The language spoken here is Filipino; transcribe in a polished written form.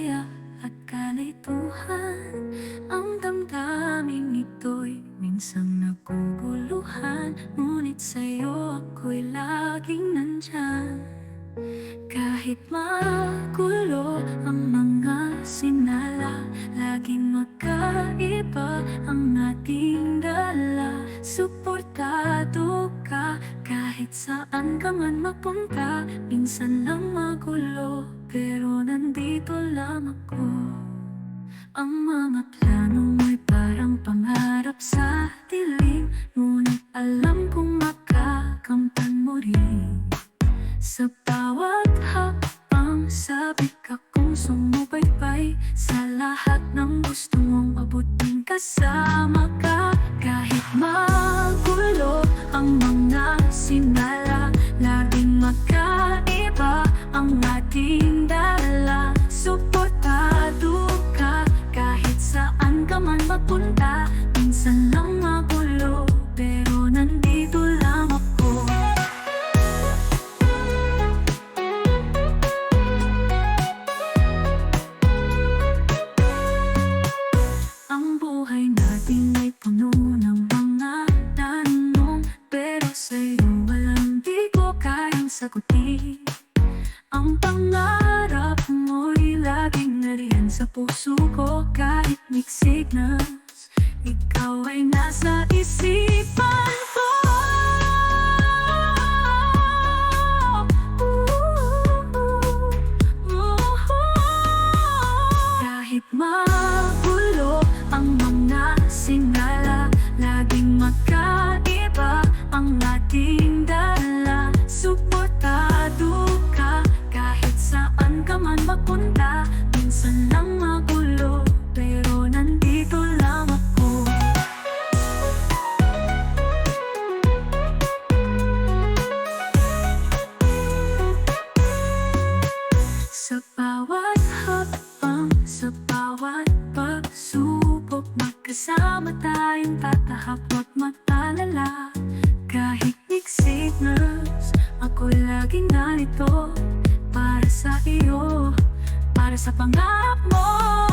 saya at kalituhan. Ang damdaming ito'y minsan naguguluhan, ngunit sa'yo ako'y laging nandyan. Kahit magulo ang mga sinala, laging magkaiba ang ating dala. Suportado ka kahit saan ka man mapunta. Minsan lang magulo, pero nandito lang ako. Ang mga plano mo'y parang pangarap sa dilim, ngunit alam kong makakamtan mo rin. Sa bawat hakbang, sabik akong sumubaybay. Sa lahat ng gusto mong abutin, kasama ka. Kahit magulo ang mga sinala, laging magkaiba ang ating dala. Suportado ka kahit saan ka man mapunta. Minsan lang magulo, pero nandito lang ako. Ang buhay natin ay puno ng mga tanong, pero sa'yo walang di ko kayang sagutin. Ang pangarap mo'y laging nariyan sa puso ko. Kahit mixed signals, ikaw ay nasa isipan ko. Kahit magulo ang mga sinala, laging magkaiba ang ating dala. Suportado ka kahit saan ka man mapunta. Minsan lang magulo, pero nandito lang ako. Sa bawat hakbang, sa bawat pagsubok, magkasama tayong tatahak, wag mag-alala. Kahit mixed signals, ako'y laging narito para sa iyo, para sa pangarap mo.